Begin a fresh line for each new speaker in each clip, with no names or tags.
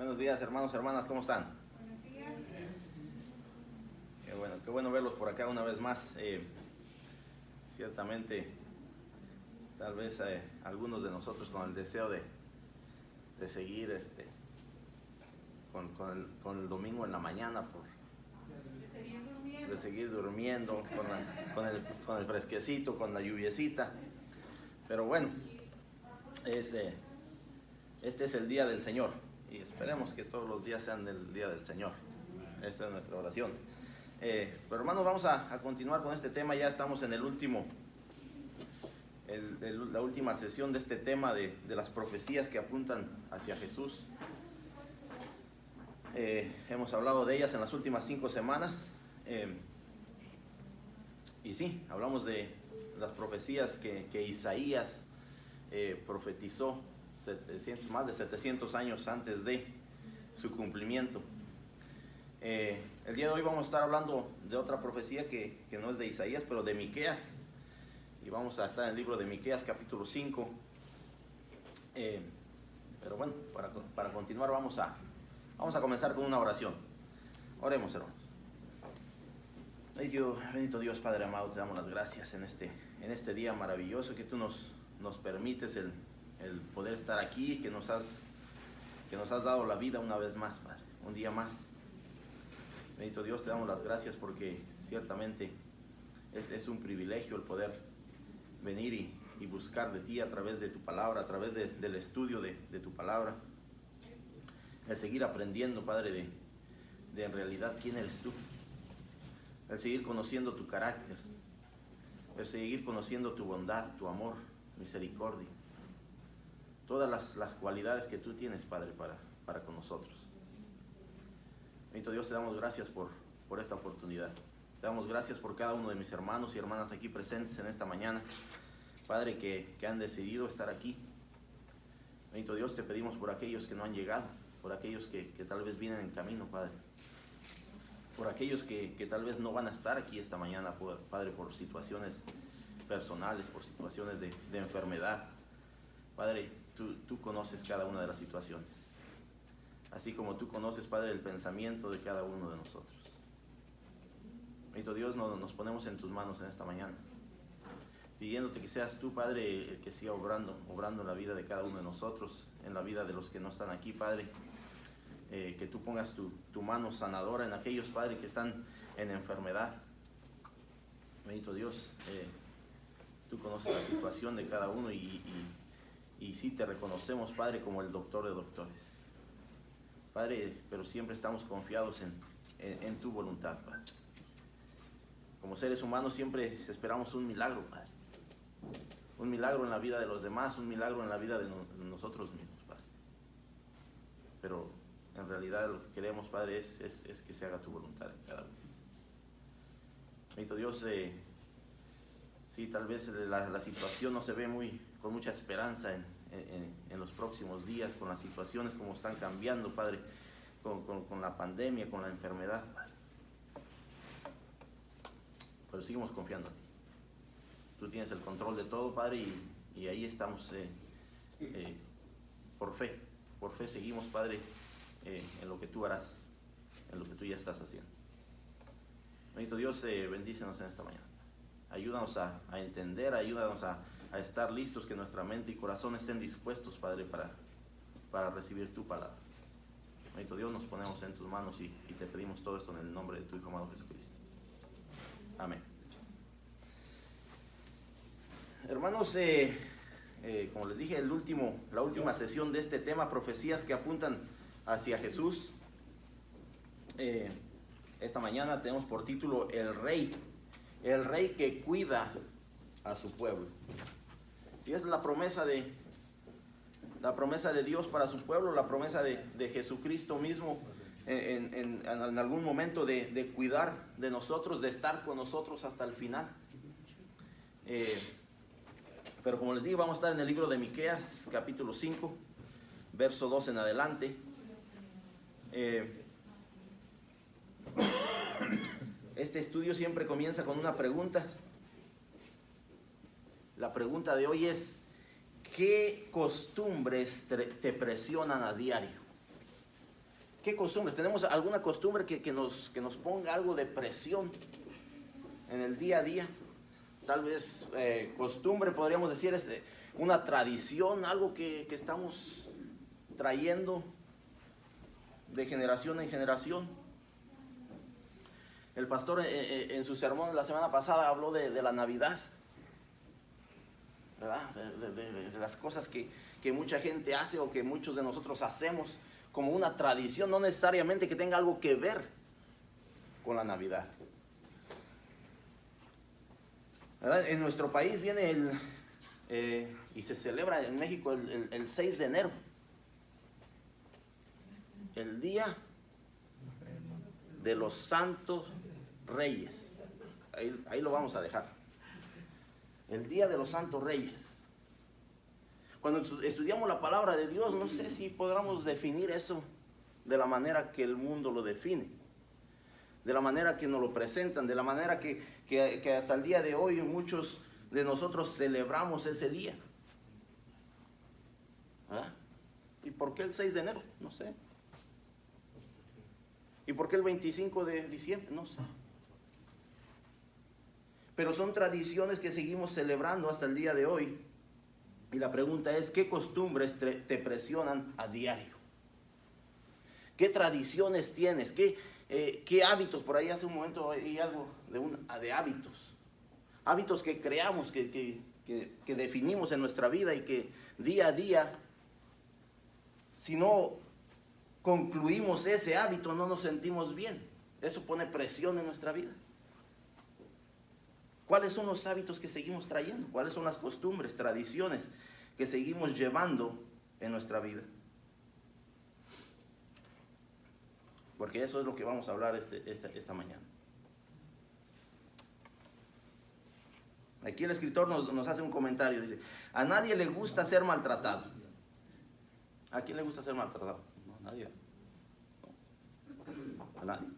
Buenos días, hermanos, hermanas, ¿cómo están?
Buenos días.
Qué bueno verlos por acá una vez más. Ciertamente, tal vez algunos de nosotros con el deseo de seguir con el domingo en la mañana, de seguir durmiendo, con el fresquecito, con la lluviecita. Pero bueno, este es el día del Señor y esperemos que todos los días sean el día del Señor. Esa es nuestra oración. Pero hermanos, vamos a continuar con este tema. Ya estamos en la última sesión de este tema de las profecías que apuntan hacia Jesús. Hemos hablado de ellas en las últimas 5 semanas. Y sí, hablamos de las profecías que Isaías profetizó más de 700 años antes de su cumplimiento. El día de hoy vamos a estar hablando de otra profecía que no es de Isaías, pero de Miqueas. Y vamos a estar en el libro de Miqueas, capítulo 5. Pero bueno, para continuar vamos a comenzar con una oración. Oremos, hermanos. Bendito Dios, Padre amado, te damos las gracias en este día maravilloso que tú nos permites el poder estar aquí, que nos has dado la vida una vez más, Padre, un día más. Bendito Dios, te damos las gracias porque ciertamente es un privilegio el poder venir y buscar de ti a través de tu palabra, a través del estudio de tu palabra, el seguir aprendiendo, Padre, de en realidad quién eres tú, el seguir conociendo tu carácter, el seguir conociendo tu bondad, tu amor, misericordia, todas las cualidades que tú tienes, Padre, para con nosotros. Bendito Dios, te damos gracias por esta oportunidad. Te damos gracias por cada uno de mis hermanos y hermanas aquí presentes en esta mañana, Padre, que han decidido estar aquí. Bendito Dios, te pedimos por aquellos que no han llegado, por aquellos que tal vez vienen en camino, Padre, por aquellos que tal vez no van a estar aquí esta mañana, Padre, por situaciones personales, por situaciones de enfermedad. Padre, tú conoces cada una de las situaciones, así como tú conoces, Padre, el pensamiento de cada uno de nosotros. Bendito Dios, nos ponemos en tus manos en esta mañana, pidiéndote que seas tú, Padre, el que siga obrando en la vida de cada uno de nosotros, en la vida de los que no están aquí, Padre. Que tú pongas tu mano sanadora en aquellos, Padre, que están en enfermedad. Bendito Dios, tú conoces la situación de cada uno y sí te reconocemos, Padre, como el doctor de doctores. Padre, pero siempre estamos confiados en tu voluntad, Padre. Como seres humanos siempre esperamos un milagro, Padre. Un milagro en la vida de los demás, un milagro en la vida de nosotros mismos, Padre. Pero en realidad lo que queremos, Padre, es que se haga tu voluntad en cada uno. Bendito Dios, sí, tal vez la situación no se ve con mucha esperanza en los próximos días, con las situaciones como están cambiando, Padre, con la pandemia, con la enfermedad, Padre. Pero seguimos confiando en ti. Tú tienes el control de todo, Padre, y ahí estamos por fe seguimos, Padre, en lo que tú harás, en lo que tú ya estás haciendo. Bendito Dios, bendícenos en esta mañana. Ayúdanos a entender, ayúdanos a estar listos, que nuestra mente y corazón estén dispuestos, Padre, para recibir tu palabra. Bendito Dios, nos ponemos en tus manos y te pedimos todo esto en el nombre de tu Hijo amado Jesucristo. Amén. Hermanos, como les dije, la última sesión de este tema, profecías que apuntan hacia Jesús. Esta mañana tenemos por título el rey que cuida a su pueblo. Y es la promesa de Dios para su pueblo, la promesa de Jesucristo mismo en algún momento de cuidar de nosotros, de estar con nosotros hasta el final. Pero como les digo, vamos a estar en el libro de Miqueas, capítulo 5, verso 2 en adelante. Este estudio siempre comienza con una pregunta. La pregunta de hoy es: ¿qué costumbres te presionan a diario? ¿Qué costumbres? ¿Tenemos alguna costumbre que nos ponga algo de presión en el día a día? Tal vez costumbre, podríamos decir, es una tradición, algo que estamos trayendo de generación en generación. El pastor en su sermón la semana pasada habló de la Navidad, ¿verdad? De las cosas que mucha gente hace o que muchos de nosotros hacemos como una tradición, no necesariamente que tenga algo que ver con la Navidad. ¿Verdad? En nuestro país viene y se celebra en México el 6 de enero, el Día de los Santos Reyes. Ahí lo vamos a dejar. El Día de los Santos Reyes. Cuando estudiamos la palabra de Dios, no sé si podamos definir eso de la manera que el mundo lo define, de la manera que nos lo presentan, de la manera que hasta el día de hoy muchos de nosotros celebramos ese día. ¿Verdad? ¿Y por qué el 6 de enero? No sé. ¿Y por qué el 25 de diciembre? No sé. Pero son tradiciones que seguimos celebrando hasta el día de hoy. Y la pregunta es, ¿qué costumbres te presionan a diario? ¿Qué tradiciones tienes? ¿Qué hábitos? Por ahí hace un momento hay algo de hábitos. Hábitos que creamos, que definimos en nuestra vida y que día a día, si no concluimos ese hábito, no nos sentimos bien. Eso pone presión en nuestra vida. ¿Cuáles son los hábitos que seguimos trayendo? ¿Cuáles son las costumbres, tradiciones que seguimos llevando en nuestra vida? Porque eso es lo que vamos a hablar esta mañana. Aquí el escritor nos hace un comentario, dice: a nadie le gusta ser maltratado. ¿A quién le gusta ser maltratado? No, a nadie. No, a nadie.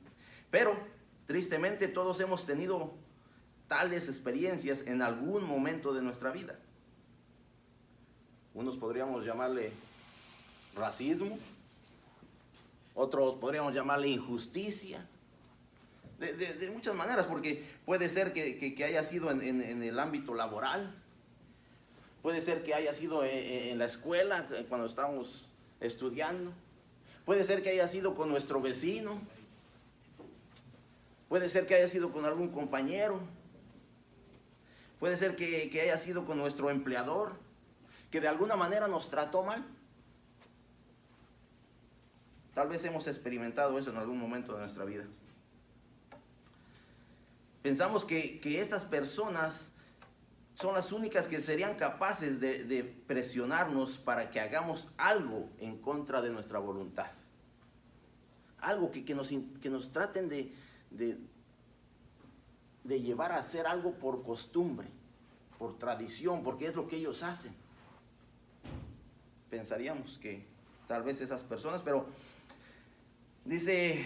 Pero, tristemente, todos hemos tenido tales experiencias en algún momento de nuestra vida. Unos podríamos llamarle racismo, otros podríamos llamarle injusticia, de muchas maneras, porque puede ser que haya sido en el ámbito laboral, puede ser que haya sido en la escuela cuando estábamos estudiando, puede ser que haya sido con nuestro vecino, puede ser que haya sido con algún compañero, puede ser que haya sido con nuestro empleador, que de alguna manera nos trató mal. Tal vez hemos experimentado eso en algún momento de nuestra vida. Pensamos que estas personas son las únicas que serían capaces de presionarnos para que hagamos algo en contra de nuestra voluntad. Algo que nos traten de llevar a hacer algo por costumbre, por tradición, porque es lo que ellos hacen. Pensaríamos que tal vez esas personas, pero dice,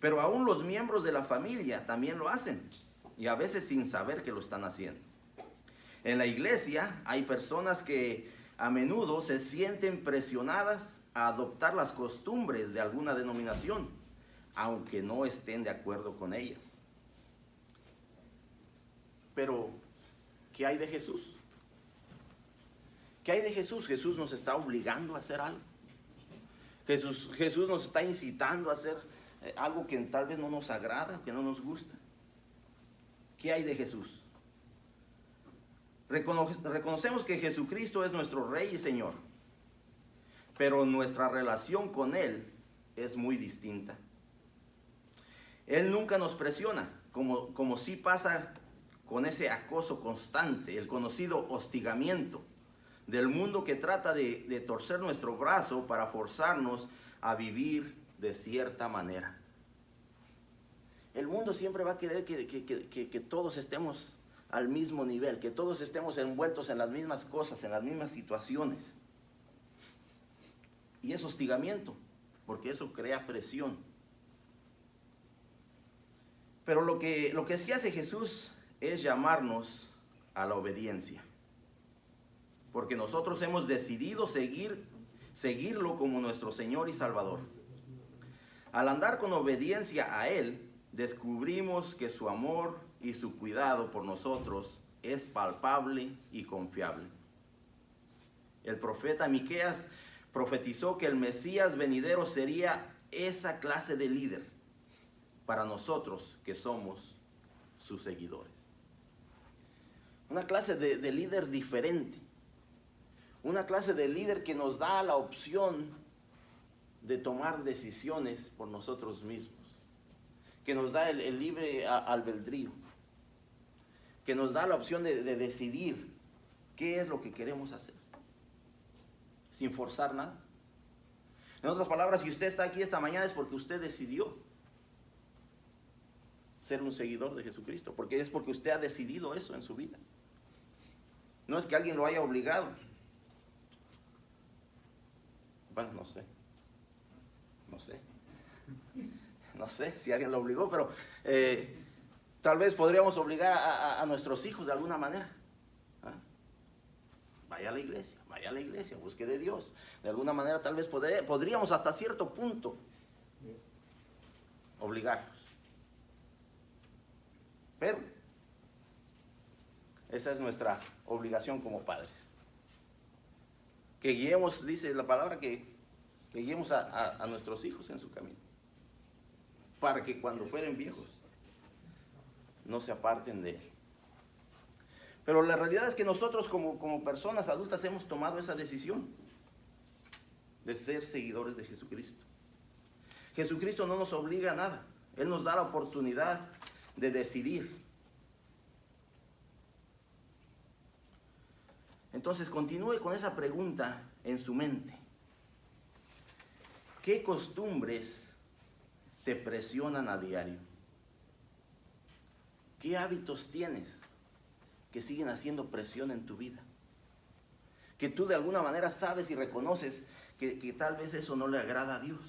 pero aún los miembros de la familia también lo hacen, y a veces sin saber que lo están haciendo. En la iglesia hay personas que a menudo se sienten presionadas a adoptar las costumbres de alguna denominación, aunque no estén de acuerdo con ellas. Pero, ¿qué hay de Jesús? ¿Qué hay de Jesús? Jesús nos está obligando a hacer algo. Jesús nos está incitando a hacer algo que tal vez no nos agrada, que no nos gusta. ¿Qué hay de Jesús? Reconocemos que Jesucristo es nuestro Rey y Señor, pero nuestra relación con Él es muy distinta. Él nunca nos presiona, como sí pasa con ese acoso constante, el conocido hostigamiento del mundo que trata de torcer nuestro brazo para forzarnos a vivir de cierta manera. El mundo siempre va a querer que todos estemos al mismo nivel, que todos estemos envueltos en las mismas cosas, en las mismas situaciones. Y es hostigamiento, porque eso crea presión. Pero lo que sí hace Jesús es llamarnos a la obediencia, porque nosotros hemos decidido seguirlo como nuestro Señor y Salvador. Al andar con obediencia a Él, descubrimos que su amor y su cuidado por nosotros es palpable y confiable. El profeta Miqueas profetizó que el Mesías venidero sería esa clase de líder para nosotros que somos sus seguidores. Una clase de líder diferente. Una clase de líder que nos da la opción de tomar decisiones por nosotros mismos. Que nos da el libre albedrío. Que nos da la opción de decidir qué es lo que queremos hacer. Sin forzar nada. En otras palabras, si usted está aquí esta mañana es porque usted decidió ser un seguidor de Jesucristo. Porque es porque usted ha decidido eso en su vida. No es que alguien lo haya obligado. Bueno, no sé si alguien lo obligó, pero tal vez podríamos obligar a nuestros hijos de alguna manera. ¿Ah? Vaya a la iglesia, busque de Dios. De alguna manera tal vez podríamos hasta cierto punto obligarlos. Pero esa es nuestra obligación como padres. Que guiemos, dice la palabra, que guiemos a nuestros hijos en su camino. Para que cuando fueren viejos no se aparten de él. Pero la realidad es que nosotros como personas adultas hemos tomado esa decisión de ser seguidores de Jesucristo. Jesucristo no nos obliga a nada. Él nos da la oportunidad de decidir. Entonces continúe con esa pregunta en su mente. ¿Qué costumbres te presionan a diario? ¿Qué hábitos tienes que siguen haciendo presión en tu vida? Que tú de alguna manera sabes y reconoces que tal vez eso no le agrada a Dios.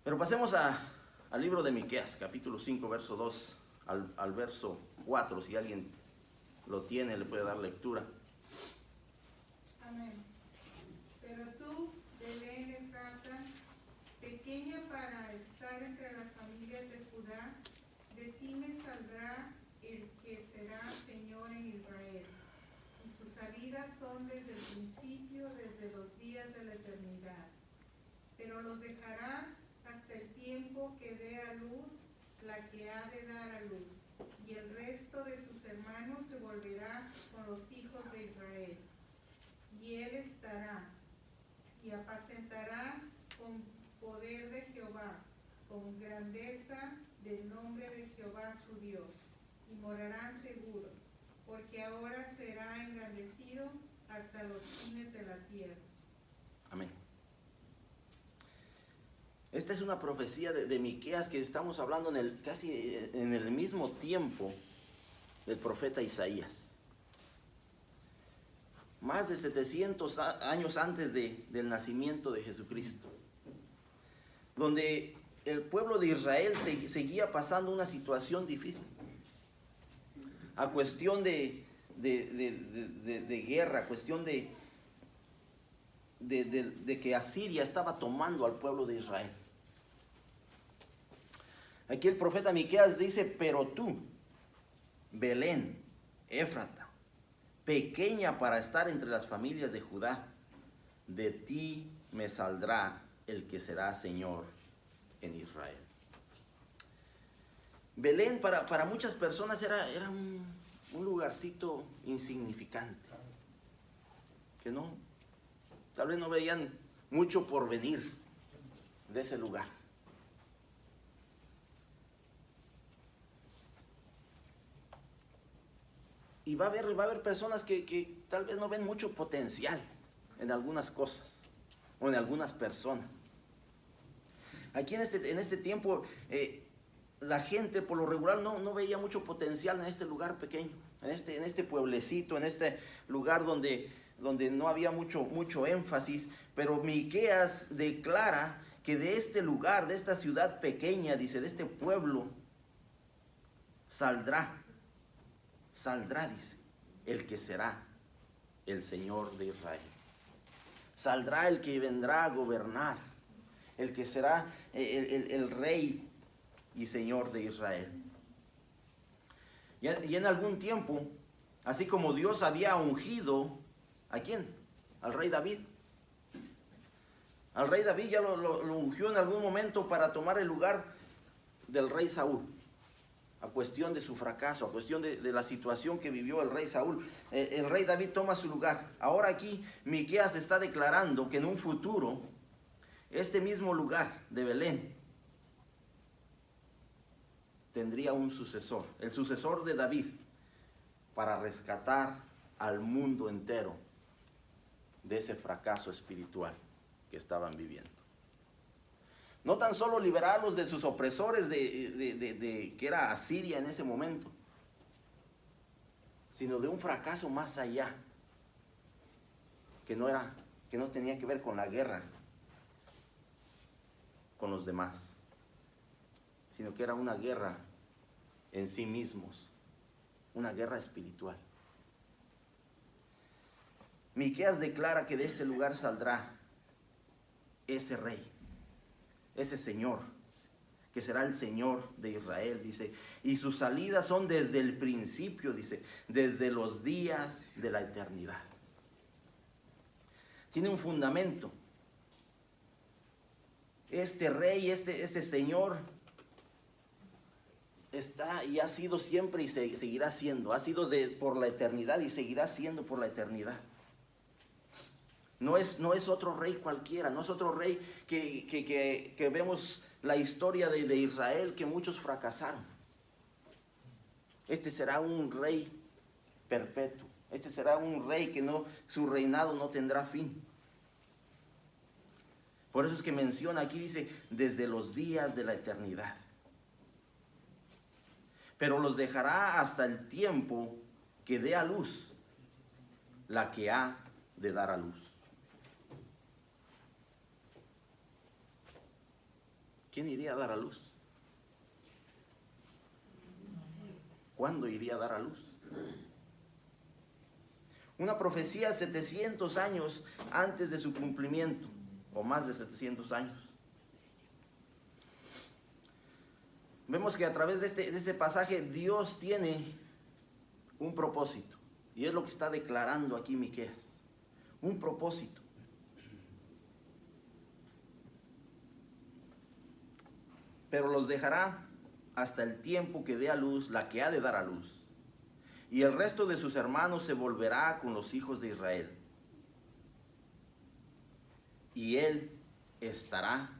Pero pasemos al libro de Miqueas, capítulo 5, verso 2 al verso 4, si alguien lo tiene, le puede dar lectura.
Amén. Pero tú, Belén Efrata, pequeña para estar entre las familias de Judá, de ti me saldrá el que será Señor en Israel. Y sus salidas son desde el principio, desde los días de la eternidad. Pero los dejará hasta el tiempo que dé a luz la que ha de dar a luz. Y el resto de sus hermanos se volverá con los hijos de Israel. Y él estará y apacentará con poder de Jehová, con grandeza del nombre de Jehová su Dios, y morarán seguros, porque ahora será engrandecido hasta los fines de la tierra.
Amén. Esta es una profecía de Miqueas que estamos hablando casi en el mismo tiempo del profeta Isaías. Más de 700 años antes del nacimiento de Jesucristo. Donde el pueblo de Israel seguía pasando una situación difícil. A cuestión de guerra, cuestión de que Asiria estaba tomando al pueblo de Israel. Aquí el profeta Miqueas dice, pero tú, Belén, Éfrata, pequeña para estar entre las familias de Judá, de ti me saldrá el que será Señor en Israel. Belén para muchas personas era un lugarcito insignificante, que tal vez no veían mucho por venir de ese lugar. Y va a haber personas que tal vez no ven mucho potencial en algunas cosas o en algunas personas. Aquí en este tiempo la gente por lo regular no veía mucho potencial en este lugar pequeño, en este pueblecito, en este lugar donde no había mucho énfasis. Pero Miqueas declara que de este lugar, de esta ciudad pequeña, dice, de este pueblo, saldrá, dice, el que será el Señor de Israel. saldrá el que vendrá a gobernar, el que será el rey y señor de Israel. Y en algún tiempo, así como Dios había ungido, ¿a quién? Al rey David. Al rey David ya lo ungió en algún momento para tomar el lugar del rey Saúl, a cuestión de su fracaso, a cuestión de la situación que vivió el rey Saúl. El rey David toma su lugar. Ahora aquí Miqueas está declarando que en un futuro, este mismo lugar de Belén tendría un sucesor, el sucesor de David, para rescatar al mundo entero de ese fracaso espiritual que estaban viviendo. No tan solo liberarlos de sus opresores que era Asiria en ese momento, sino de un fracaso más allá, que no tenía que ver con la guerra con los demás, sino que era una guerra en sí mismos, una guerra espiritual. Miqueas declara que de este lugar saldrá ese rey, ese Señor, que será el Señor de Israel, dice, y sus salidas son desde el principio, dice, desde los días de la eternidad. Tiene un fundamento. Este rey, este Señor, está y ha sido siempre y seguirá siendo. Ha sido por la eternidad y seguirá siendo por la eternidad. No es otro rey cualquiera, no es otro rey que vemos la historia de Israel, que muchos fracasaron. Este será un rey perpetuo. Este será un rey que su reinado no tendrá fin. Por eso es que menciona aquí, dice, desde los días de la eternidad. Pero los dejará hasta el tiempo que dé a luz la que ha de dar a luz. ¿Quién iría a dar a luz? ¿Cuándo iría a dar a luz? Una profecía 700 años antes de su cumplimiento, o más de 700 años. Vemos que a través de este pasaje Dios tiene un propósito, y es lo que está declarando aquí Miqueas. Un propósito. Pero los dejará hasta el tiempo que dé a luz la que ha de dar a luz. Y el resto de sus hermanos se volverá con los hijos de Israel. Y él estará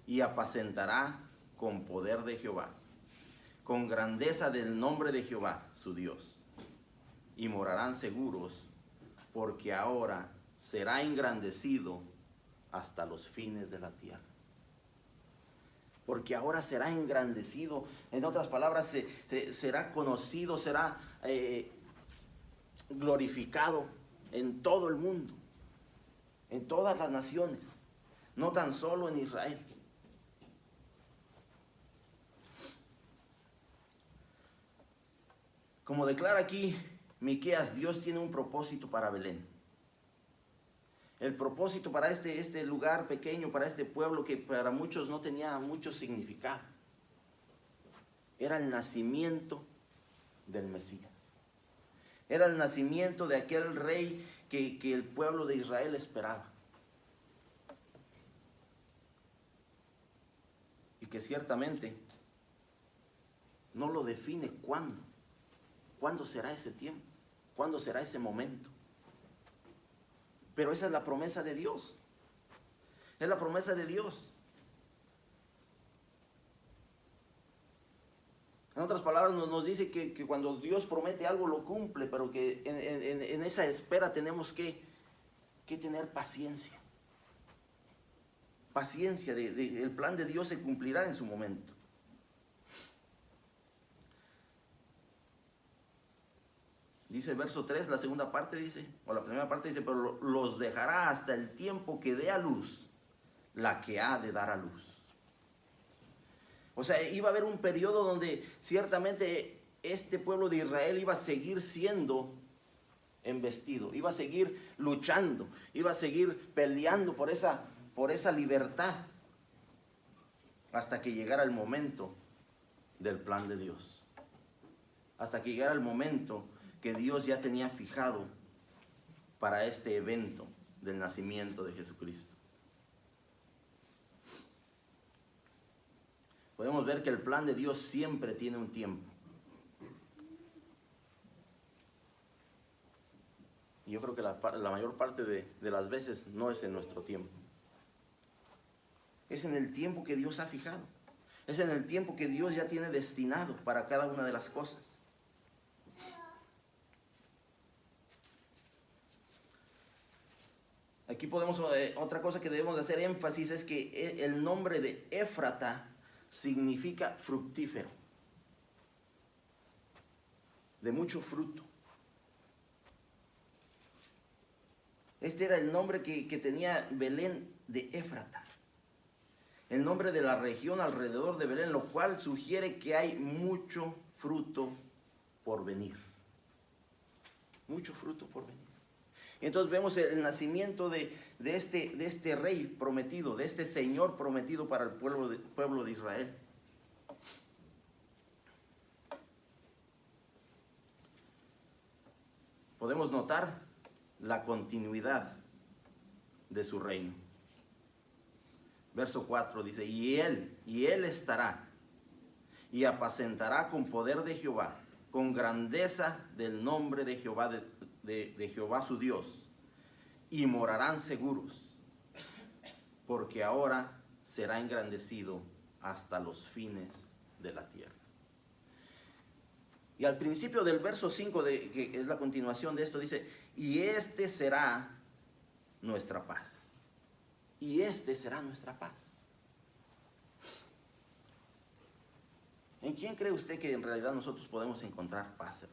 y apacentará con poder de Jehová, con grandeza del nombre de Jehová, su Dios. Y morarán seguros, porque ahora será engrandecido hasta los fines de la tierra. Porque ahora será engrandecido, en otras palabras, será conocido, será glorificado en todo el mundo, en todas las naciones, no tan solo en Israel. Como declara aquí Miqueas, Dios tiene un propósito para Belén. El propósito para este lugar pequeño, para este pueblo que para muchos no tenía mucho significado, era el nacimiento del Mesías. Era el nacimiento de aquel rey que el pueblo de Israel esperaba. Y que ciertamente no lo define cuándo. ¿Cuándo será ese tiempo? ¿Cuándo será ese momento? Pero esa es la promesa de Dios. Es la promesa de Dios. En otras palabras nos dice que cuando Dios promete algo lo cumple, pero que en esa espera tenemos que tener paciencia. Paciencia, el plan de Dios se cumplirá en su momento. Dice el verso 3, la segunda parte dice, o la primera parte dice, pero los dejará hasta el tiempo que dé a luz la que ha de dar a luz. O sea, iba a haber un periodo donde ciertamente este pueblo de Israel iba a seguir siendo embestido, iba a seguir luchando, iba a seguir peleando por esa libertad hasta que llegara el momento del plan de Dios, hasta que llegara el momento que Dios ya tenía fijado para este evento del nacimiento de Jesucristo. Podemos ver que el plan de Dios siempre tiene un tiempo. Y yo creo que la mayor parte de las veces no es en nuestro tiempo. Es en el tiempo que Dios ha fijado. Es en el tiempo que Dios ya tiene destinado para cada una de las cosas. Aquí podemos, otra cosa que debemos de hacer énfasis es que el nombre de Éfrata significa fructífero, de mucho fruto. Este era el nombre que tenía Belén de Éfrata, el nombre de la región alrededor de Belén, lo cual sugiere que hay mucho fruto por venir. Mucho fruto por venir. Entonces vemos el nacimiento de este rey prometido, de este Señor prometido para el pueblo de Israel. Podemos notar la continuidad de su reino. Verso 4 dice, y él estará y apacentará con poder de Jehová, con grandeza del nombre de Jehová, de Jehová su Dios, y morarán seguros, porque ahora será engrandecido hasta los fines de la tierra. Y al principio del verso 5, que es la continuación de esto, dice, y este será nuestra paz. Y este será nuestra paz. ¿En quién cree usted que en realidad nosotros podemos encontrar paz,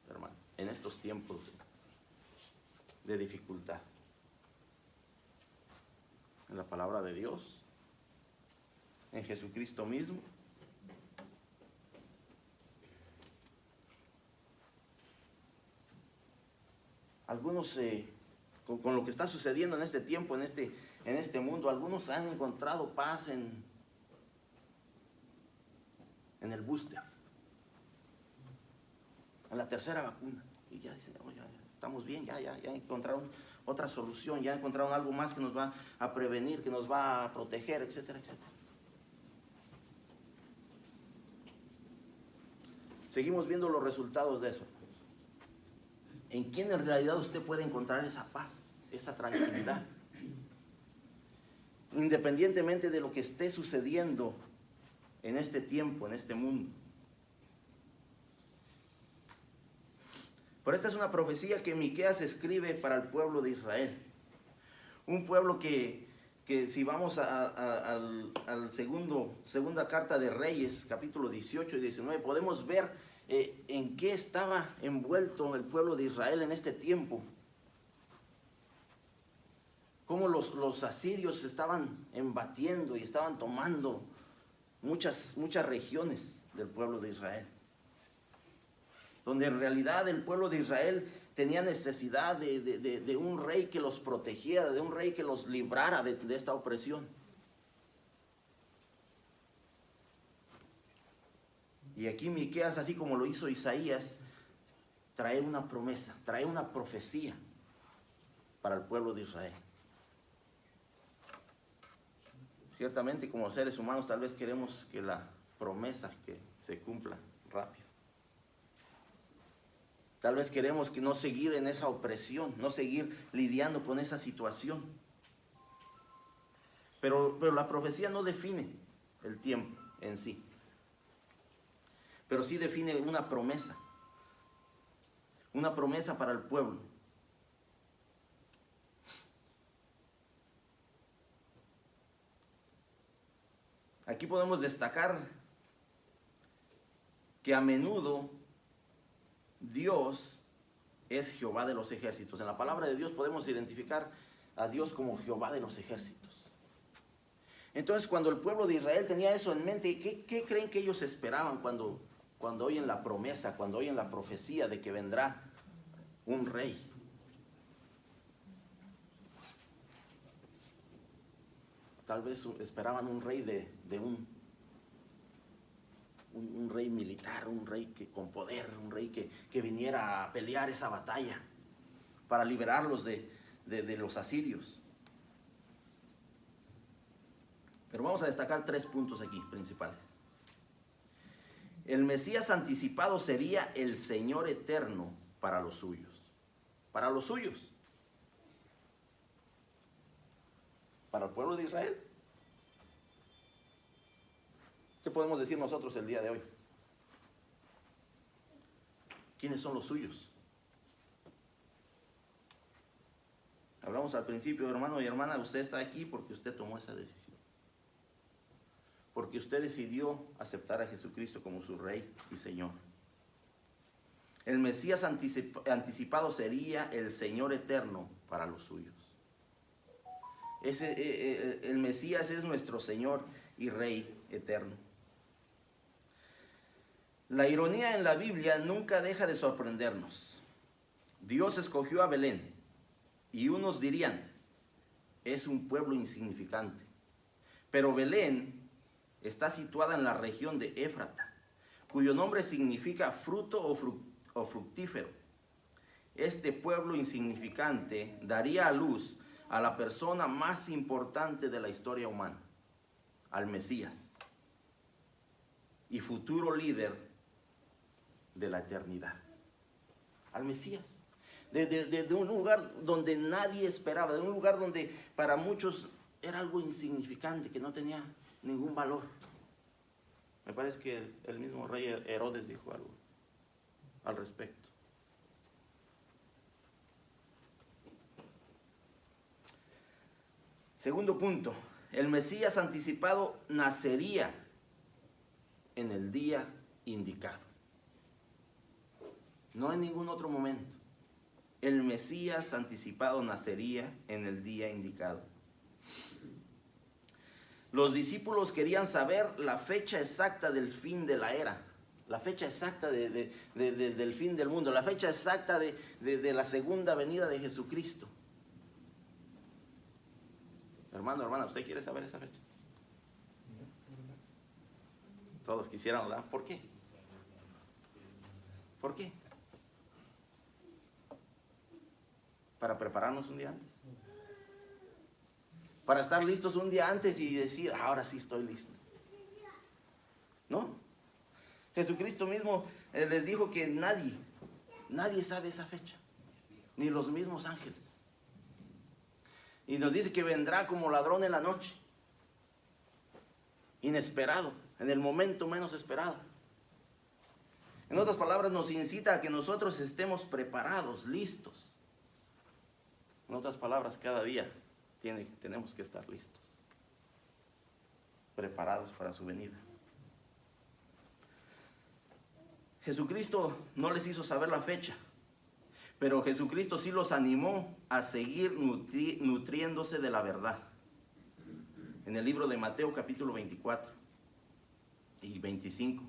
hermano, en estos tiempos de dificultad? ¿En la palabra de Dios? ¿En Jesucristo mismo? Algunos, con lo que está sucediendo en este tiempo, en este mundo, algunos han encontrado paz en el booster, en la tercera vacuna. Y ya dicen, oh, ya estamos bien, ya encontraron otra solución, ya encontraron algo más que nos va a prevenir, que nos va a proteger, etcétera, etcétera. Seguimos viendo los resultados de eso. ¿En quién en realidad usted puede encontrar esa paz, esa tranquilidad? Independientemente de lo que esté sucediendo en este tiempo, en este mundo. Pero esta es una profecía que Miqueas escribe para el pueblo de Israel. Un pueblo que si vamos al segunda carta de Reyes, capítulo 18 y 19, podemos ver en qué estaba envuelto el pueblo de Israel en este tiempo. Cómo los asirios estaban embatiendo y estaban tomando muchas regiones del pueblo de Israel. Donde en realidad el pueblo de Israel tenía necesidad de un rey que los protegiera, de un rey que los librara de esta opresión. Y aquí Miqueas, así como lo hizo Isaías, trae una promesa, trae una profecía para el pueblo de Israel. Ciertamente, como seres humanos, tal vez queremos que la promesa que se cumpla rápido. Tal vez queremos que no seguir en esa opresión, no seguir lidiando con esa situación. Pero la profecía no define el tiempo en sí. Pero sí define una promesa para el pueblo. Aquí podemos destacar que a menudo Dios es Jehová de los ejércitos. En la palabra de Dios podemos identificar a Dios como Jehová de los ejércitos. Entonces, cuando el pueblo de Israel tenía eso en mente, ¿qué creen que ellos esperaban cuando oyen la promesa, cuando oyen la profecía de que vendrá un rey. Tal vez esperaban un rey un rey militar, un rey con poder, un rey que viniera a pelear esa batalla para liberarlos de los asirios. Pero vamos a destacar 3 puntos aquí principales. El Mesías anticipado sería el Señor eterno para los suyos. Para los suyos. Para el pueblo de Israel. ¿Qué podemos decir nosotros el día de hoy? ¿Quiénes son los suyos? Hablamos al principio, hermano y hermana, usted está aquí porque usted tomó esa decisión. Porque usted decidió aceptar a Jesucristo como su Rey y Señor. El Mesías anticipado sería el Señor eterno para los suyos. El Mesías es nuestro Señor y Rey eterno. La ironía en la Biblia nunca deja de sorprendernos. Dios escogió a Belén y unos dirían, es un pueblo insignificante. Pero Belén está situada en la región de Éfrata, cuyo nombre significa fruto o fructífero. Este pueblo insignificante daría a luz a la persona más importante de la historia humana, al Mesías, y futuro líder de la eternidad. Al Mesías. De un lugar donde nadie esperaba, de un lugar donde para muchos era algo insignificante, que no tenía ningún valor. Me parece que el mismo rey Herodes dijo algo al respecto. Segundo punto, el Mesías anticipado nacería en el día indicado. No en ningún otro momento. El Mesías anticipado nacería en el día indicado. Los discípulos querían saber la fecha exacta del fin de la era, la fecha exacta del fin del mundo, la fecha exacta de la segunda venida de Jesucristo. Hermano, hermana, ¿usted quiere saber esa fecha? Todos quisieran, ¿verdad? ¿Por qué? ¿Por qué? Para prepararnos un día antes. Para estar listos un día antes y decir, ahora sí estoy listo. ¿No? Jesucristo mismo les dijo que nadie sabe esa fecha, ni los mismos ángeles. Y nos dice que vendrá como ladrón en la noche, inesperado, en el momento menos esperado. En otras palabras, nos incita a que nosotros estemos preparados, listos. En otras palabras, cada día tenemos que estar listos, preparados para su venida. Jesucristo no les hizo saber la fecha, pero Jesucristo sí los animó a seguir nutriéndose de la verdad. En el libro de Mateo capítulo 24 y 25.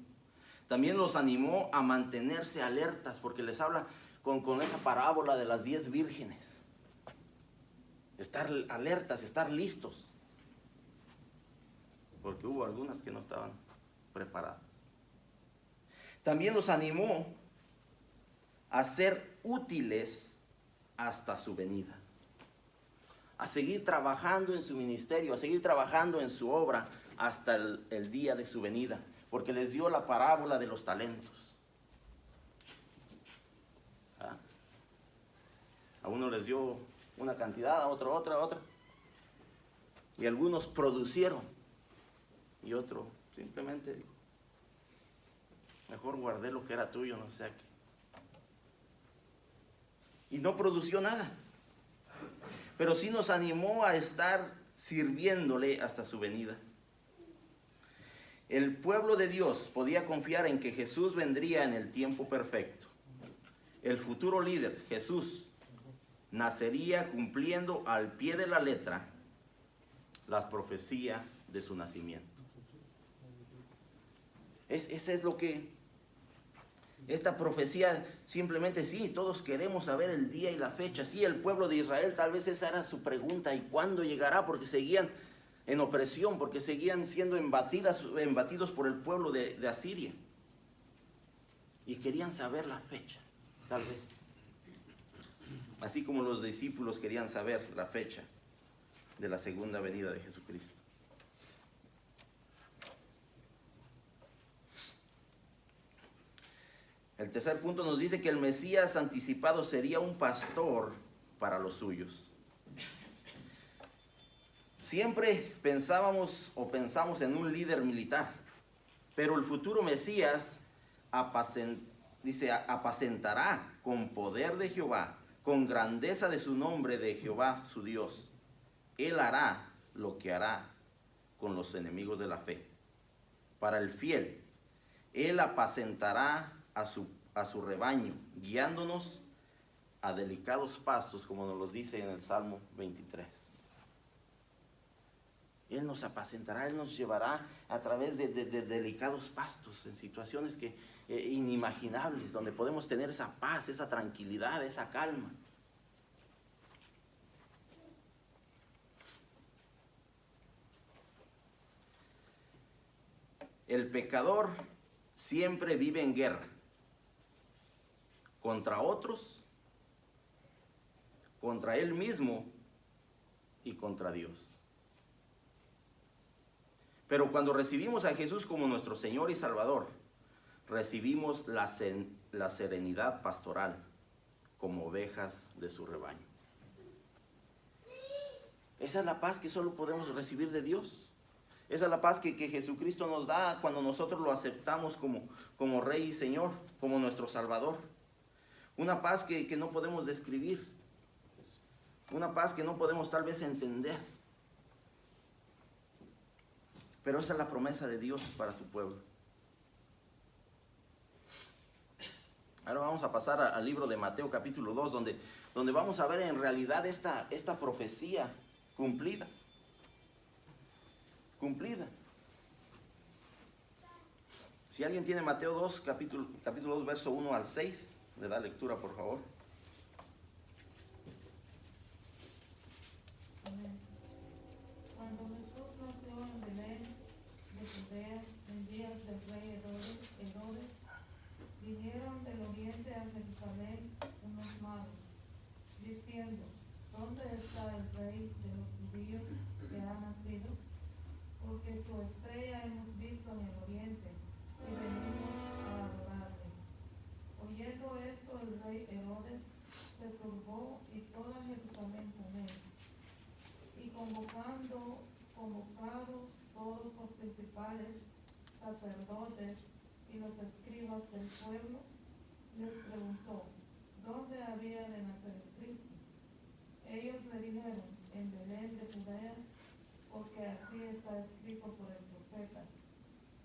También los animó a mantenerse alertas, porque les habla con esa parábola de las 10 vírgenes. Estar alertas, estar listos. Porque hubo algunas que no estaban preparadas. También los animó a ser útiles hasta su venida. A seguir trabajando en su ministerio, a seguir trabajando en su obra hasta el día de su venida. Porque les dio la parábola de los talentos. ¿Ah? A uno les dio una cantidad, a otro otra. Y algunos producieron. Y otro simplemente dijo, mejor guardé lo que era tuyo, no sé qué. Y no produció nada. Pero sí nos animó a estar sirviéndole hasta su venida. El pueblo de Dios podía confiar en que Jesús vendría en el tiempo perfecto. El futuro líder, Jesús, nacería cumpliendo al pie de la letra la profecía de su nacimiento. Ese es lo que Esta profecía simplemente sí, todos queremos saber el día y la fecha. Sí, el pueblo de Israel tal vez esa era su pregunta. ¿Y cuándo llegará? Porque seguían en opresión, porque seguían siendo embatidos por el pueblo de Asiria. Y querían saber la fecha, tal vez. Así como los discípulos querían saber la fecha de la segunda venida de Jesucristo. El tercer punto nos dice que el Mesías anticipado sería un pastor para los suyos. Siempre pensamos en un líder militar, pero el futuro Mesías apacentará con poder de Jehová, con grandeza de su nombre de Jehová su Dios. Él hará lo que hará con los enemigos de la fe. Para el fiel, Él apacentará a su rebaño, guiándonos a delicados pastos, como nos los dice en el Salmo 23. Él nos apacentará, Él nos llevará a través de delicados pastos, en situaciones inimaginables, donde podemos tener esa paz, esa tranquilidad, esa calma. El pecador siempre vive en guerra contra otros, contra él mismo y contra Dios. Pero cuando recibimos a Jesús como nuestro Señor y Salvador, recibimos la serenidad pastoral como ovejas de su rebaño. Esa es la paz que solo podemos recibir de Dios. Esa es la paz que Jesucristo nos da cuando nosotros lo aceptamos como Rey y Señor, como nuestro Salvador. Una paz que no podemos describir. Una paz que no podemos tal vez entender. Pero esa es la promesa de Dios para su pueblo. Ahora vamos a pasar al libro de Mateo capítulo 2, donde vamos a ver en realidad esta profecía cumplida. Cumplida. Si alguien tiene Mateo 2, capítulo 2, verso 1 al 6, le da lectura, por favor.
Cuando Jesús nació en Belén de Judea, en días del rey Herodes, vinieron del oriente a Jerusalén unos magos, diciendo: ¿Dónde está el rey de los judíos que ha nacido? Porque su estrella hemos visto en el oriente y venimos a adorarle. Oyendo esto, el rey Herodes se turbó y toda Jerusalén con él. Y convocados todos los principales sacerdotes y los escribas del pueblo, les preguntó: ¿dónde había de nacer el Cristo? Ellos le dijeron: en Belén de Judea, porque así está escrito por el profeta: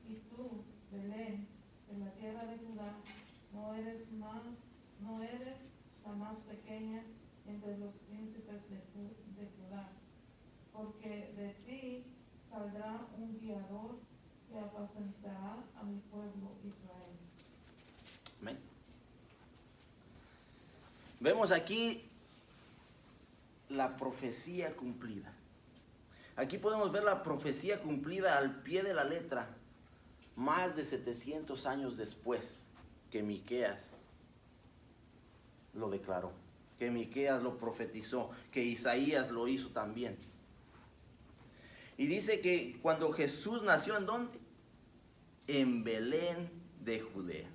y tú, Belén, en la tierra de Judá, no eres la más pequeña entre los príncipes de Judá, porque de ti saldrá un guiador que apacentará a mi pueblo Israel.
Amén. Vemos aquí la profecía cumplida. Aquí podemos ver la profecía cumplida al pie de la letra, más de 700 años después que Miqueas lo declaró, que Miqueas lo profetizó, que Isaías lo hizo también. Y dice que cuando Jesús nació, ¿en dónde? En Belén de Judea.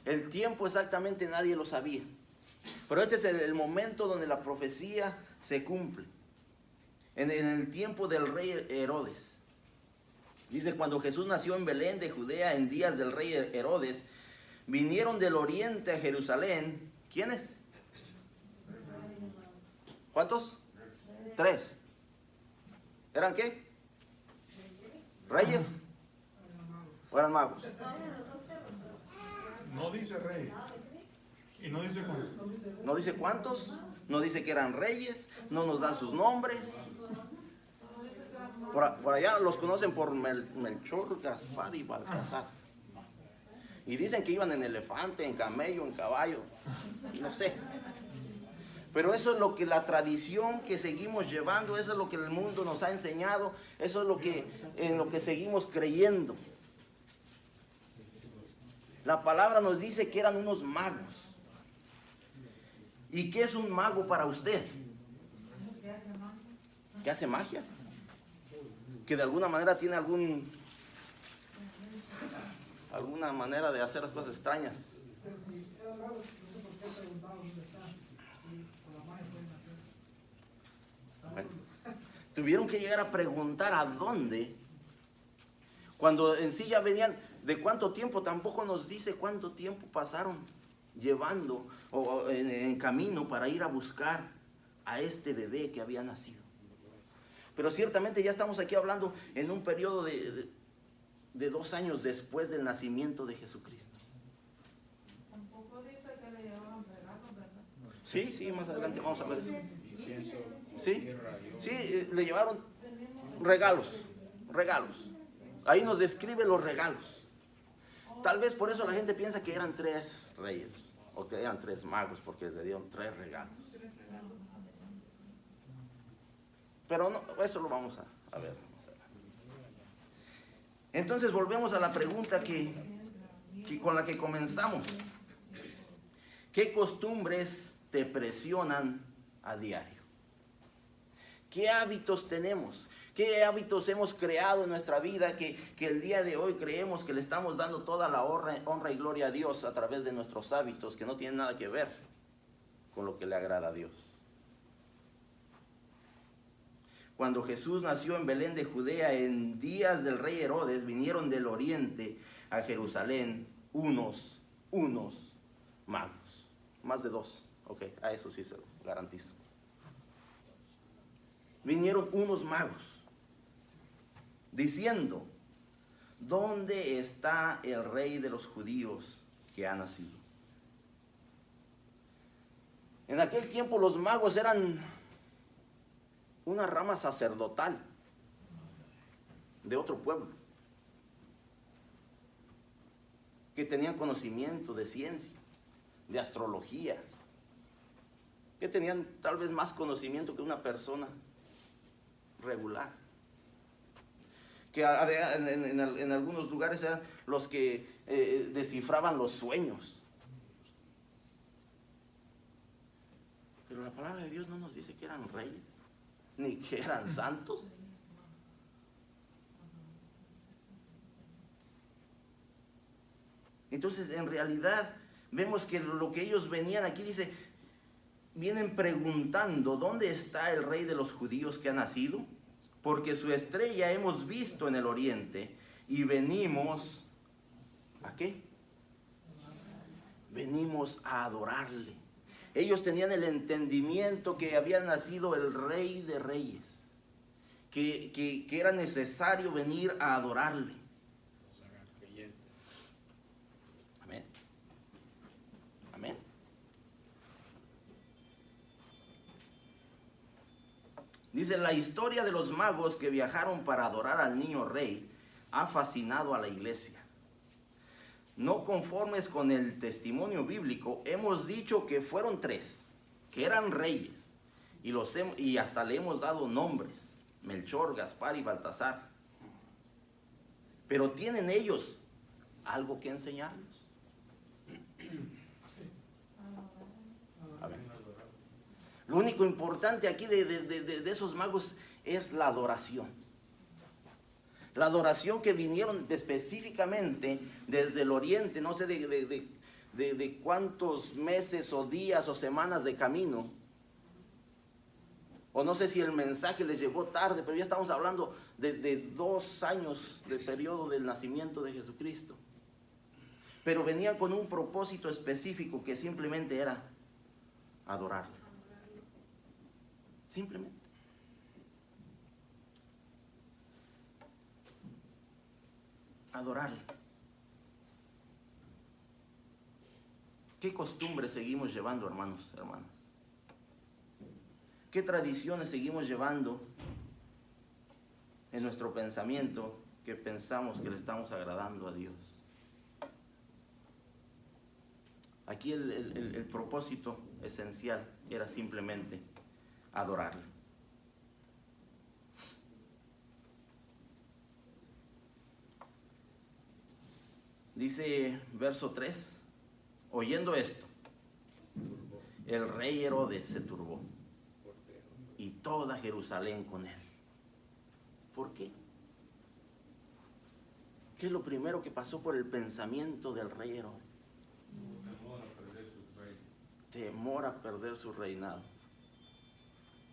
El tiempo exactamente nadie lo sabía, pero este es el momento donde la profecía se cumple. En el tiempo del rey Herodes. Dice: cuando Jesús nació en Belén de Judea, en días del rey Herodes, vinieron del oriente a Jerusalén. ¿Quiénes? ¿Cuántos? 3. ¿Eran qué? ¿Reyes? ¿O eran magos?
No dice rey. Y no dice cuántos.
No dice cuántos. No dice que eran reyes. No nos dan sus nombres. Por allá los conocen por Melchor, Gaspar y Baltasar. Y dicen que iban en elefante, en camello, en caballo, no sé. Pero eso es lo que la tradición que seguimos llevando, eso es lo que el mundo nos ha enseñado, eso es en lo que seguimos creyendo. La palabra nos dice que eran unos magos. ¿Y qué es un mago para usted? ¿Que hace magia? ¿Que de alguna manera tiene alguna manera de hacer las cosas extrañas? Bueno, tuvieron que llegar a preguntar a dónde, cuando en sí ya venían. ¿De cuánto tiempo? Tampoco nos dice cuánto tiempo pasaron llevando o en camino para ir a buscar a este bebé que había nacido. Pero ciertamente ya estamos aquí hablando en un periodo de 2 años después del nacimiento de Jesucristo.
Tampoco dice que le llevaban regalos, ¿verdad?
Sí, más adelante vamos a ver eso.
Incienso,
Sí,
mirra y oro.
sí, le llevaron regalos. Ahí nos describe los regalos. Tal vez por eso la gente piensa que eran 3 reyes o que eran 3 magos, porque le dieron 3 regalos. Pero no, eso lo vamos a ver. Entonces volvemos a la pregunta que con la que comenzamos. ¿Qué costumbres te presionan a diario? ¿Qué hábitos tenemos? ¿Qué hábitos hemos creado en nuestra vida que el día de hoy creemos que le estamos dando toda la honra y gloria a Dios a través de nuestros hábitos que no tienen nada que ver con lo que le agrada a Dios? Cuando Jesús nació en Belén de Judea en días del rey Herodes, vinieron del oriente a Jerusalén unos magos. Más de 2, ok, a eso sí se lo garantizo. Vinieron unos magos diciendo: ¿dónde está el rey de los judíos que ha nacido? En aquel tiempo los magos eran una rama sacerdotal de otro pueblo, que tenían conocimiento de ciencia, de astrología, que tenían tal vez más conocimiento que una persona regular, que en algunos lugares eran los que descifraban los sueños. Pero la palabra de Dios no nos dice que eran reyes, ni que eran santos. Entonces, en realidad, vemos que lo que ellos venían aquí dice, vienen preguntando: ¿dónde está el rey de los judíos que ha nacido? Porque su estrella hemos visto en el oriente y venimos, ¿a qué? Venimos a adorarle. Ellos tenían el entendimiento que había nacido el Rey de Reyes, que era necesario venir a adorarle. Amén. Amén. Dice: la historia de los magos que viajaron para adorar al niño rey ha fascinado a la iglesia. No conformes con el testimonio bíblico, hemos dicho que fueron 3, que eran reyes, y hasta le hemos dado nombres: Melchor, Gaspar y Baltasar. Pero ¿tienen ellos algo que enseñarnos? A ver. Lo único importante aquí de esos magos es la adoración. La adoración que vinieron específicamente desde el oriente, no sé de cuántos meses o días o semanas de camino. O no sé si el mensaje les llegó tarde, pero ya estamos hablando de 2 años de periodo del nacimiento de Jesucristo. Pero venían con un propósito específico que simplemente era adorarle. Simplemente. Adorarle. ¿Qué costumbres seguimos llevando, hermanos, hermanas? ¿Qué tradiciones seguimos llevando en nuestro pensamiento que pensamos que le estamos agradando a Dios? Aquí el propósito esencial era simplemente adorarle. Dice verso 3, oyendo esto, el rey Herodes se turbó y toda Jerusalén con él. ¿Por qué? ¿Qué es lo primero que pasó por el pensamiento del rey Herodes? Temor a perder su reinado.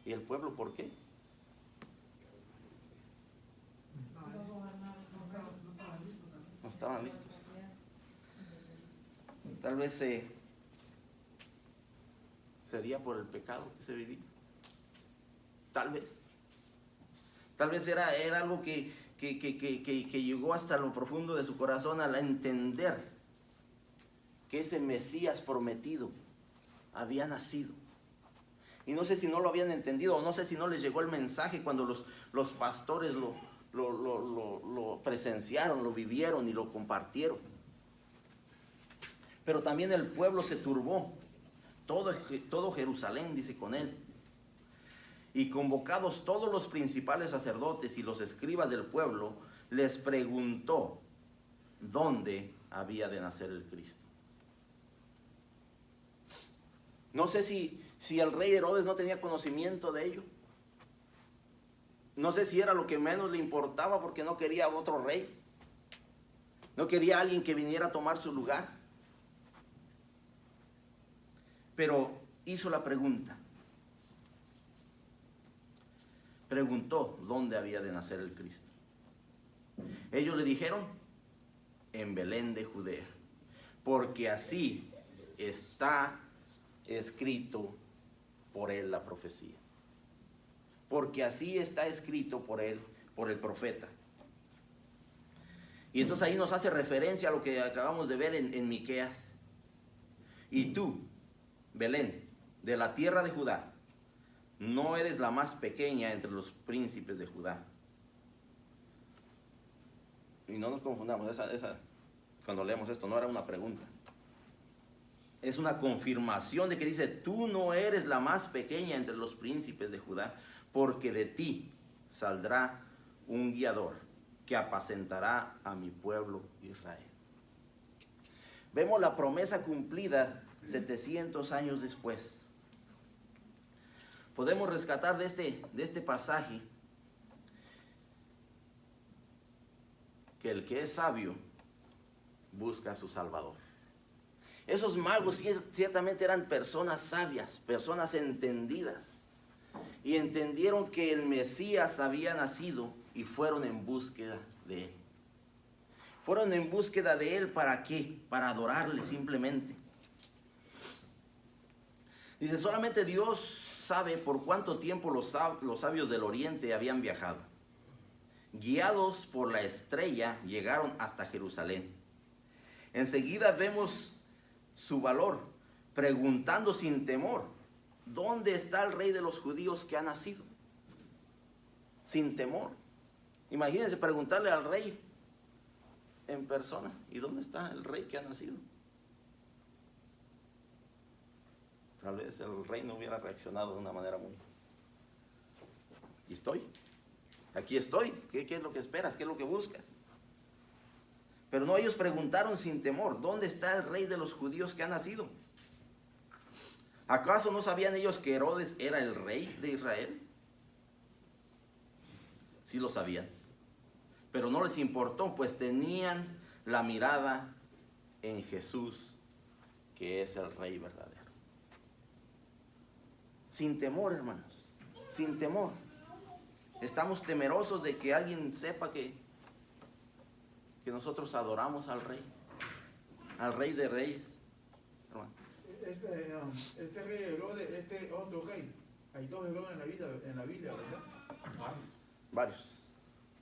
¿Y el pueblo por qué? No estaban listos. Tal vez sería por el pecado que se vivía. Tal vez. Tal vez era algo que llegó hasta lo profundo de su corazón al entender que ese Mesías prometido había nacido. Y no sé si no lo habían entendido, o no sé si no les llegó el mensaje cuando los pastores lo presenciaron, lo vivieron y lo compartieron. Pero también el pueblo se turbó, todo Jerusalén, dice, con él. Y convocados todos los principales sacerdotes y los escribas del pueblo, les preguntó dónde había de nacer el Cristo. No sé si el rey Herodes no tenía conocimiento de ello. No sé si era lo que menos le importaba porque no quería otro rey. No quería alguien que viniera a tomar su lugar. Pero hizo la pregunta. Preguntó dónde había de nacer el Cristo. Ellos le dijeron, en Belén de Judea, porque así está escrito por él la profecía. Porque así está escrito por él, por el profeta. Y entonces ahí nos hace referencia a lo que acabamos de ver en Miqueas. Y tú, Belén, de la tierra de Judá, no eres la más pequeña entre los príncipes de Judá. Y no nos confundamos, cuando leemos esto no era una pregunta. Es una confirmación de que dice, tú no eres la más pequeña entre los príncipes de Judá, porque de ti saldrá un guiador que apacentará a mi pueblo Israel. Vemos la promesa cumplida 700 años después. Podemos rescatar de este pasaje que el que es sabio busca a su Salvador. Esos magos ciertamente eran personas sabias, personas entendidas, y entendieron que el Mesías había nacido y fueron en búsqueda de él. Fueron en búsqueda de él, ¿para qué? Para adorarle simplemente. Dice, solamente Dios sabe por cuánto tiempo los sabios del oriente habían viajado. Guiados por la estrella, llegaron hasta Jerusalén. Enseguida vemos su valor, preguntando sin temor, ¿dónde está el rey de los judíos que ha nacido? Sin temor. Imagínense preguntarle al rey en persona, ¿y dónde está el rey que ha nacido? Tal vez el rey no hubiera reaccionado de una manera muy... Aquí estoy, ¿qué es lo que esperas? ¿Qué es lo que buscas? Pero no, ellos preguntaron sin temor, ¿dónde está el rey de los judíos que ha nacido? ¿Acaso no sabían ellos que Herodes era el rey de Israel? Sí lo sabían, pero no les importó, pues tenían la mirada en Jesús, que es el rey verdadero. Sin temor, hermanos, sin temor. Estamos temerosos de que alguien sepa que nosotros adoramos al rey de reyes. Hermano.
Este rey Herodes, este otro rey. Hay dos Herodes en la Biblia, ¿verdad?
Varios.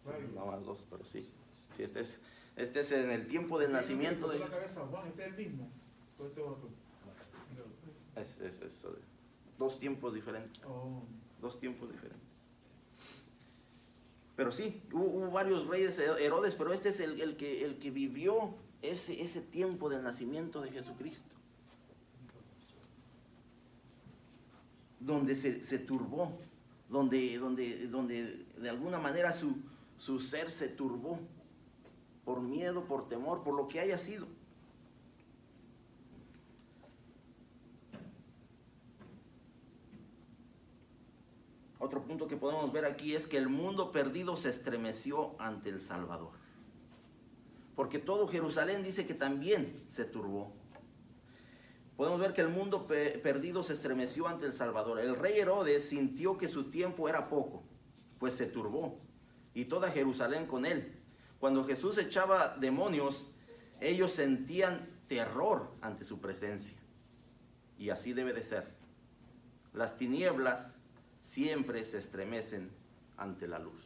Sí, no más dos, pero sí. Sí, este es en el tiempo del nacimiento de Jesús.
Este es el mismo. Este otro.
Es dos tiempos diferentes.
Oh.
Dos tiempos diferentes. Pero sí, hubo varios reyes Herodes, pero este es el que vivió ese tiempo del nacimiento de Jesucristo. donde se turbó, donde de alguna manera su ser se turbó, por miedo, por temor, por lo que haya sido. Otro punto que podemos ver aquí es que el mundo perdido se estremeció ante el Salvador. Porque todo Jerusalén dice que también se turbó. Podemos ver que el mundo perdido se estremeció ante el Salvador. El rey Herodes sintió que su tiempo era poco, pues se turbó, y toda Jerusalén con él. Cuando Jesús echaba demonios, ellos sentían terror ante su presencia. Y así debe de ser. Las tinieblas siempre se estremecen ante la luz.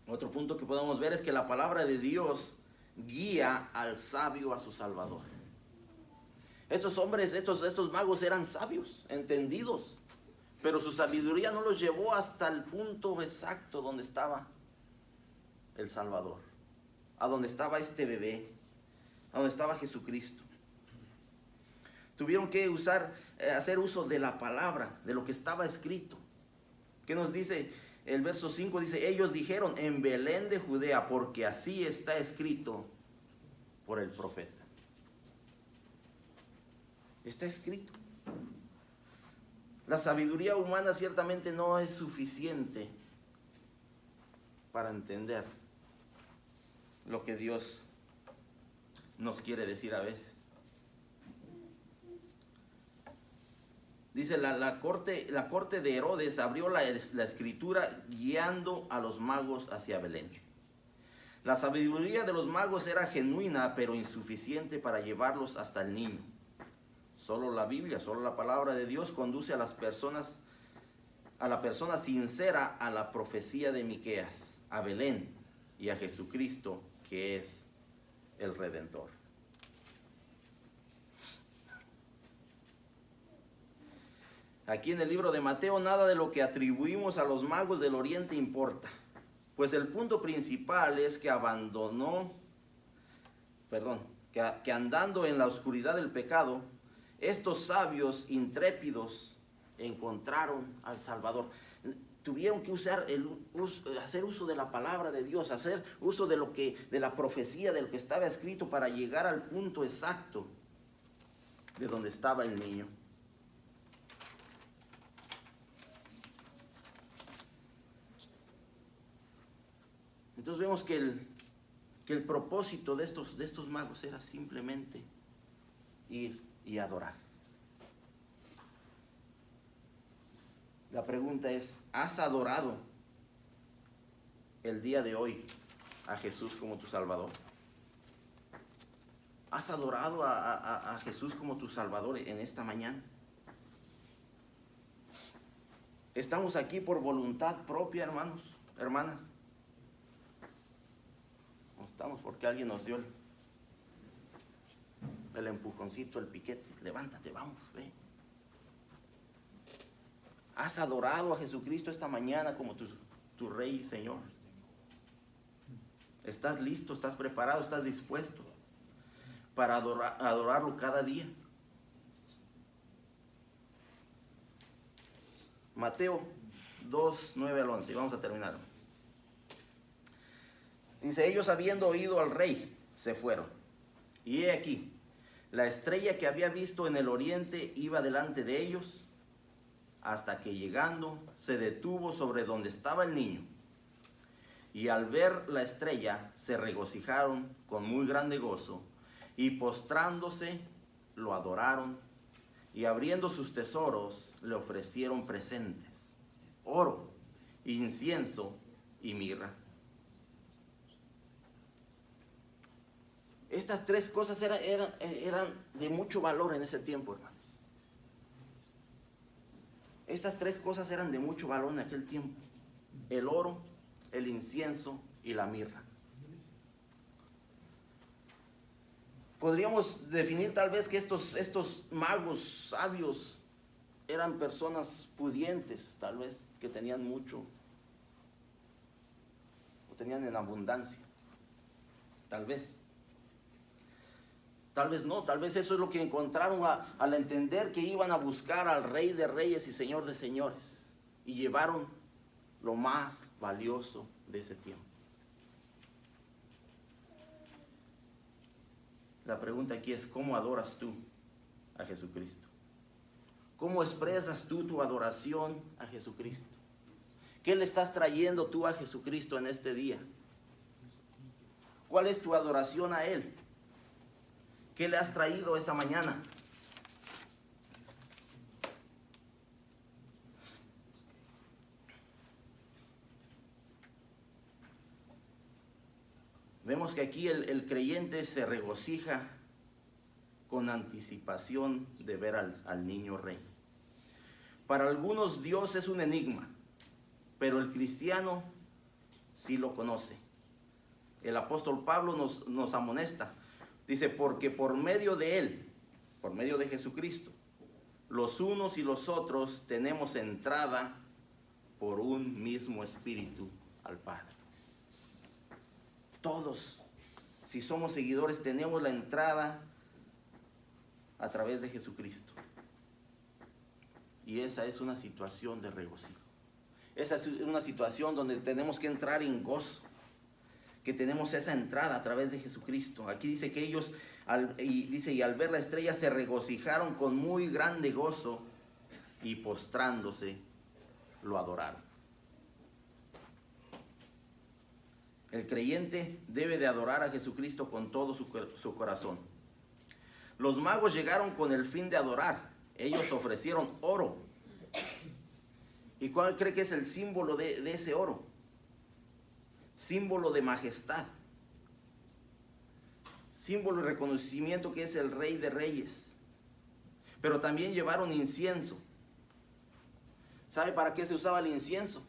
Otro punto que podemos ver es que la palabra de Dios guía al sabio a su Salvador. Estos hombres, estos magos eran sabios, entendidos, pero su sabiduría no los llevó hasta el punto exacto donde estaba el Salvador, a donde estaba este bebé, a donde estaba Jesucristo. Tuvieron que hacer uso de la palabra, de lo que estaba escrito. ¿Qué nos dice? El verso 5 dice, ellos dijeron, en Belén de Judea, porque así está escrito por el profeta. Está escrito. La sabiduría humana ciertamente no es suficiente para entender lo que Dios nos quiere decir a veces. Dice, la corte de Herodes abrió la escritura guiando a los magos hacia Belén. La sabiduría de los magos era genuina, pero insuficiente para llevarlos hasta el niño. Solo la Biblia, solo la palabra de Dios conduce a las personas, a la persona sincera a la profecía de Miqueas, a Belén y a Jesucristo, que es el Redentor. Aquí en el libro de Mateo, nada de lo que atribuimos a los magos del Oriente importa, pues el punto principal es que que andando en la oscuridad del pecado, estos sabios intrépidos encontraron al Salvador. Tuvieron que hacer uso de la palabra de Dios, hacer uso de la profecía, de lo que estaba escrito, para llegar al punto exacto de donde estaba el niño. Entonces vemos que el propósito de estos magos era simplemente ir y adorar. La pregunta es, ¿has adorado el día de hoy a Jesús como tu Salvador? ¿Has adorado a Jesús como tu Salvador en esta mañana? ¿Estamos aquí por voluntad propia, hermanos, hermanas? No estamos porque alguien nos dio el empujoncito, el piquete. Levántate, vamos, ve. ¿Has adorado a Jesucristo esta mañana como tu Rey y Señor? ¿Estás listo, estás preparado, estás dispuesto para adorarlo cada día? Mateo 2, 9 al 11, vamos a terminar. Dice, ellos habiendo oído al rey, se fueron. Y he aquí, la estrella que había visto en el oriente iba delante de ellos, hasta que llegando se detuvo sobre donde estaba el niño. Y al ver la estrella se regocijaron con muy grande gozo, y postrándose lo adoraron, y abriendo sus tesoros le ofrecieron presentes, oro, incienso y mirra. Estas tres cosas eran de mucho valor en ese tiempo, hermanos. Estas tres cosas eran de mucho valor en aquel tiempo. El oro, el incienso y la mirra. Podríamos definir tal vez que estos magos sabios eran personas pudientes, tal vez, que tenían mucho, o tenían en abundancia, tal vez. Tal vez no, tal vez eso es lo que encontraron al entender que iban a buscar al Rey de Reyes y Señor de Señores. Y llevaron lo más valioso de ese tiempo. La pregunta aquí es, ¿cómo adoras tú a Jesucristo? ¿Cómo expresas tú tu adoración a Jesucristo? ¿Qué le estás trayendo tú a Jesucristo en este día? ¿Cuál es tu adoración a Él? ¿Qué le has traído esta mañana? Vemos que aquí el creyente se regocija con anticipación de ver al niño rey. Para algunos Dios es un enigma, pero el cristiano sí lo conoce. El apóstol Pablo nos amonesta. Dice, porque por medio de Él, por medio de Jesucristo, los unos y los otros tenemos entrada por un mismo espíritu al Padre. Todos, si somos seguidores, tenemos la entrada a través de Jesucristo. Y esa es una situación de regocijo. Esa es una situación donde tenemos que entrar en gozo, que tenemos esa entrada a través de Jesucristo. Aquí dice que ellos, y al ver la estrella se regocijaron con muy grande gozo y postrándose lo adoraron. El creyente debe de adorar a Jesucristo con todo su corazón. Los magos llegaron con el fin de adorar. Ellos ofrecieron oro. ¿Y cuál cree que es el símbolo de ese oro? Símbolo de majestad. Símbolo de reconocimiento que es el Rey de Reyes. Pero también llevaron incienso. ¿Sabe para qué se usaba el incienso?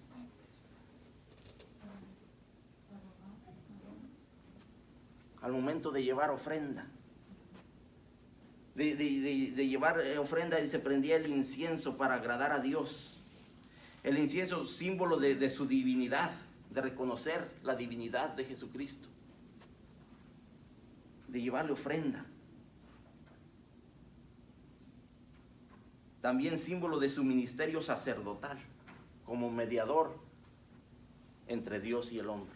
Al momento de llevar ofrenda. De llevar ofrenda, y se prendía el incienso para agradar a Dios. El incienso, símbolo de su divinidad, de reconocer la divinidad de Jesucristo, de llevarle ofrenda. También símbolo de su ministerio sacerdotal, como mediador entre Dios y el hombre.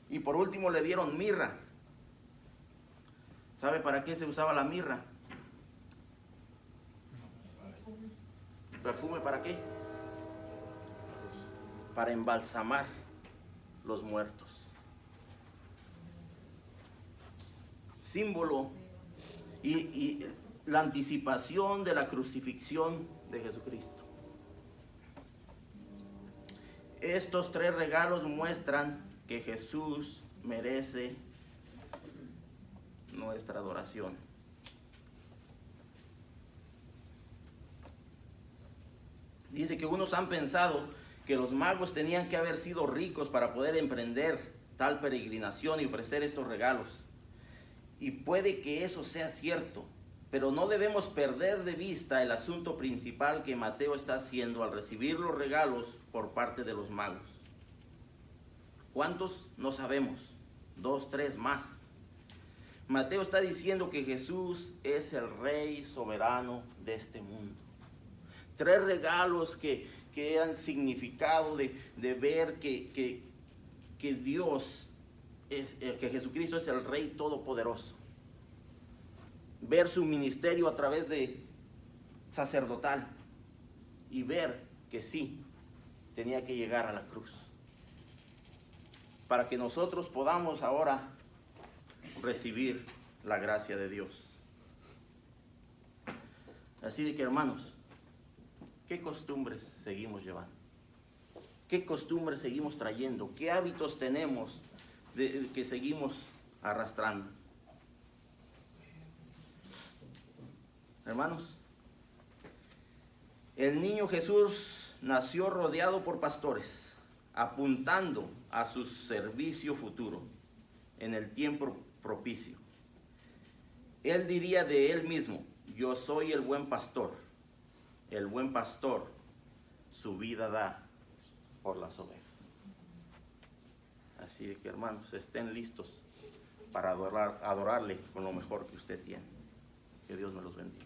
Y por último le dieron mirra. ¿Sabe para qué se usaba la mirra? ¿Perfume para qué? Para embalsamar los muertos. Símbolo y la anticipación de la crucifixión de Jesucristo. Estos tres regalos muestran que Jesús merece nuestra adoración. Dice que unos han pensado que los magos tenían que haber sido ricos para poder emprender tal peregrinación y ofrecer estos regalos. Y puede que eso sea cierto, pero no debemos perder de vista el asunto principal que Mateo está haciendo al recibir los regalos por parte de los magos. ¿Cuántos? No sabemos. 2, 3 más. Mateo está diciendo que Jesús es el Rey soberano de este mundo. 3 regalos que han significado de ver que Dios es, que Jesucristo es el Rey todopoderoso. Ver su ministerio a través de sacerdotal y ver que sí, tenía que llegar a la cruz. Para que nosotros podamos ahora recibir la gracia de Dios. Así de que, hermanos, ¿qué costumbres seguimos llevando? ¿Qué costumbres seguimos trayendo? ¿Qué hábitos tenemos que seguimos arrastrando? Hermanos, el niño Jesús nació rodeado por pastores, apuntando a su servicio futuro en el tiempo propicio. Él diría de él mismo: yo soy el buen pastor. El buen pastor su vida da por las ovejas. Así que, hermanos, estén listos para adorarle con lo mejor que usted tiene. Que Dios me los bendiga.